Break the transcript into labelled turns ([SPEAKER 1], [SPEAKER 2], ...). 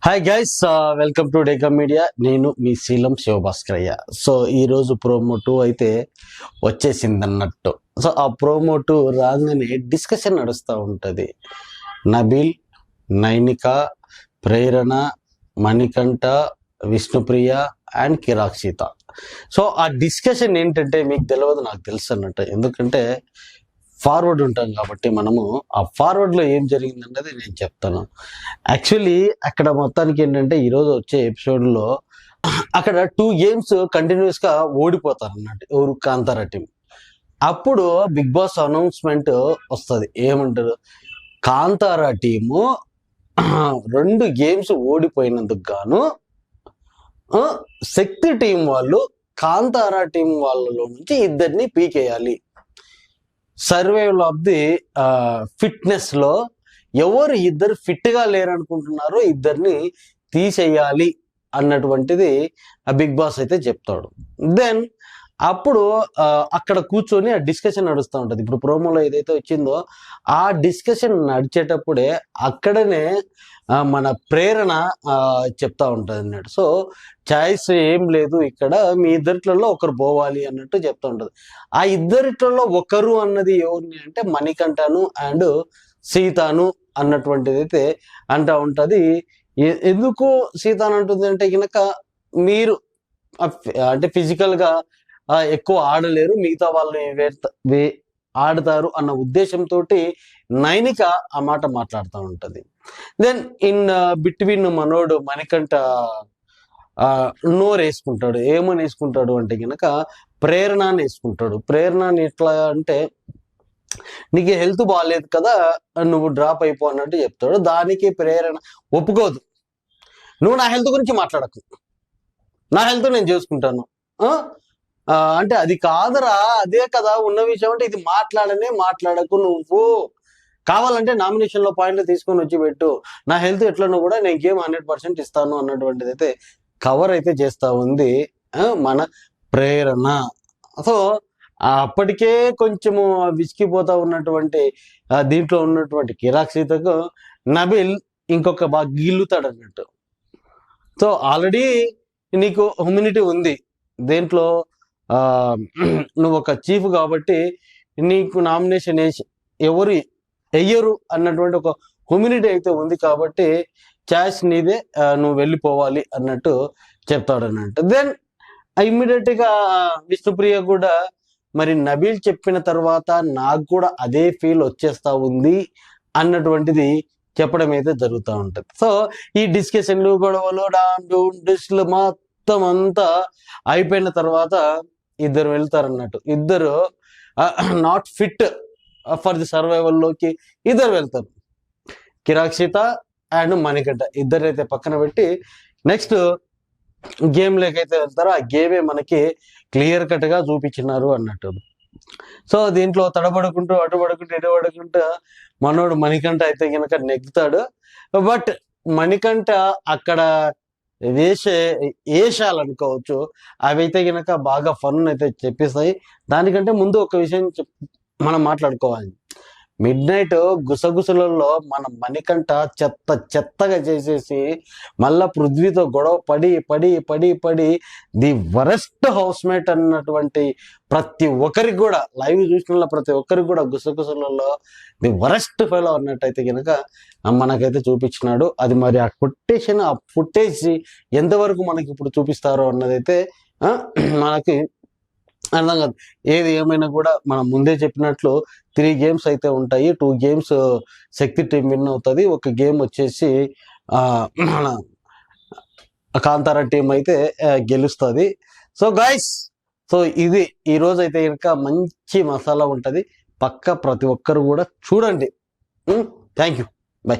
[SPEAKER 1] Hi guys, welcome to డేకా media. నేను మీ శీలం శివభాస్కరయ్య. So ఈరోజు promo 2 అయితే వచ్చేసింది అన్నట్టు. సో ఆ ప్రోమో 2 రాగానే డిస్కషన్ నడుస్తూ ఉంటుంది. నబీల్, నైనిక, ప్రేరణ, మణికంఠ, విష్ణుప్రియ అండ్ కిరాక్షిత. సో ఆ డిస్కషన్ ఏంటంటే మీకు తెలియదు, నాకు తెలుసు అన్నట్టు. ఎందుకంటే ఫార్వర్డ్ ఉంటాం కాబట్టి మనము ఆ ఫార్వర్డ్లో ఏం జరిగింది అన్నది నేను చెప్తాను. యాక్చువల్లీ అక్కడ మొత్తానికి ఏంటంటే ఈరోజు వచ్చే ఎపిసోడ్లో అక్కడ 2 గేమ్స్ కంటిన్యూస్గా ఓడిపోతారు అన్నట్టు, ఎవరు కాంతారా టీం. అప్పుడు బిగ్ బాస్ అనౌన్స్మెంట్ వస్తుంది. ఏమంటారు, కాంతారా టీము 2 గేమ్స్ ఓడిపోయినందుకు గాను శక్తి టీం వాళ్ళు కాంతారా టీం వాళ్ళలో నుంచి ఇద్దరిని పీకేయాలి. సర్వైవల్ ఆఫ్ ది ఫిట్నెస్ లో ఎవరు ఇద్దరు ఫిట్ గా లేరనుకుంటున్నారో ఇద్దరిని తీసేయాలి అన్నటువంటిది ఆ బిగ్ బాస్ అయితే చెప్తాడు. దెన్ అప్పుడు అక్కడ కూర్చొని ఆ డిస్కషన్ నడుస్తూ ఉంటుంది. ఇప్పుడు ప్రోమోలో ఏదైతే వచ్చిందో ఆ డిస్కషన్ నడిచేటప్పుడే అక్కడనే మన ప్రేరణ చెప్తా ఉంటుంది అన్నట్టు. సో చాయిస్ ఏం లేదు, ఇక్కడ మీ ఇద్దరిట్లలో ఒకరు పోవాలి అన్నట్టు చెప్తా ఉంటుంది. ఆ ఇద్దరిట్లలో ఒకరు అన్నది ఎవరిని అంటే మణికంఠను అండ్ సీతాను అన్నటువంటిది అయితే అంటా ఉంటుంది. ఎందుకు సీతాను అంటుంది అంటే కనుక మీరు అంటే ఫిజికల్ గా ఎక్కువ ఆడలేరు, మిగతా వాళ్ళని ఆడతారు అన్న ఉద్దేశంతో నైనిక ఆ మాట మాట్లాడుతూ ఉంటది. దెన్ ఇన్ బిట్వీన్ మనోడు మణికంఠ నోరు వేసుకుంటాడు. ఏమని వేసుకుంటాడు అంటే కనుక ప్రేరణని వేసుకుంటాడు. ప్రేరణని ఎట్లా అంటే నీకు హెల్త్ బాగాలేదు కదా, నువ్వు డ్రాప్ అయిపో అన్నట్టు చెప్తాడు. దానికి ప్రేరణ ఒప్పుకోదు. నువ్వు నా హెల్త్ గురించి మాట్లాడకు, నా హెల్త్ నేను చేసుకుంటాను అంటే అది కాదురా, అదే కదా ఉన్న విషయం. అంటే ఇది మాట్లాడకు, నువ్వు కావాలంటే నామినేషన్ లో పాయింట్లు తీసుకొని వచ్చి పెట్టు, నా హెల్త్ ఎట్లనో కూడా నేను గేమ్ 100% ఇస్తాను అన్నటువంటిది అయితే కవర్ అయితే చేస్తా ఉంది మన ప్రేరణ. సో అప్పటికే కొంచెము విసిగిపోతా ఉన్నటువంటి దీంట్లో ఉన్నటువంటి కిరాక్షితకు నబీల్ ఇంకొక బాగా గిల్లుతాడు అన్నట్టు. సో ఆల్రెడీ నీకు హ్యూమినిటీ ఉంది, దేంట్లో నువ్వు ఒక చీఫ్ కాబట్టి నీకు నామినేషన్ ఎవరు వెయ్యరు అన్నటువంటి ఒక హ్యూమినిటీ అయితే ఉంది కాబట్టి ఛాయిస్ నీదే, నువ్వు వెళ్ళిపోవాలి అన్నట్టు చెప్తాడు అన్నట్టు. దెన్ ఇమ్మీడియట్ గా విష్ణుప్రియ కూడా మరి నబీల్ చెప్పిన తర్వాత నాకు కూడా అదే ఫీల్ వచ్చేస్తా ఉంది అన్నటువంటిది చెప్పడం అయితే జరుగుతూ ఉంటుంది. సో ఈ డిస్కషన్లు, గొడవలు, డిస్లు మొత్తం అంతా అయిపోయిన తర్వాత ఇద్దరు వెళ్తారన్నట్టు. ఇద్దరు not fit for the survival లోకి ఇద్దరు వెళ్తారు. కిరాక్షిత అండ్ మణికంఠ ఇద్దరైతే పక్కన పెట్టి నెక్స్ట్ గేమ్ లేకైతే వెళ్తారో ఆ గేమే మనకి క్లియర్ కట్ గా చూపించినారు అన్నట్టు. సో దీంట్లో తడబడుకుంటూ ఇటుపడుకుంటూ మనోడు మణికంఠ అయితే కనుక నెగ్గుతాడు. బట్ మణికంఠ అక్కడ వేషాలనుకోవచ్చు, అవైతే కనుక బాగా ఫన్ అయితే చెప్పిస్తాయి. దానికంటే ముందు ఒక విషయం మనం మాట్లాడుకోవాలి. మిడ్ నైట్ గుసగుసలలో మన మణికంఠ చెత్తగా చేసేసి మళ్ళా పృథ్వీతో గొడవ పడి ది వరెస్ట్ హౌస్ మేట్ అన్నటువంటి ప్రతి ఒక్కరికి కూడా లైవ్ చూసిన ప్రతి ఒక్కరికి కూడా గుసగుసలలో ది వరెస్ట్ ఫెలో అన్నట్టయితే కనుక మనకైతే చూపించినాడు. అది మరి ఆ ఫుటేజ్ ఎంతవరకు మనకి ఇప్పుడు చూపిస్తారో అన్నదైతే మనకి అర్థం కాదు. ఏది ఏమైనా కూడా మనం ముందే చెప్పినట్లు 3 గేమ్స్ అయితే ఉంటాయి. 2 గేమ్స్ శక్తి టీం విన్ అవుతుంది, ఒక గేమ్ వచ్చేసి మన కాంతారా టీం అయితే గెలుస్తుంది. సో గైస్, సో ఇది ఈ రోజు అయితే కనుక మంచి మసాలా ఉంటుంది. పక్క ప్రతి ఒక్కరు కూడా చూడండి. Thank you.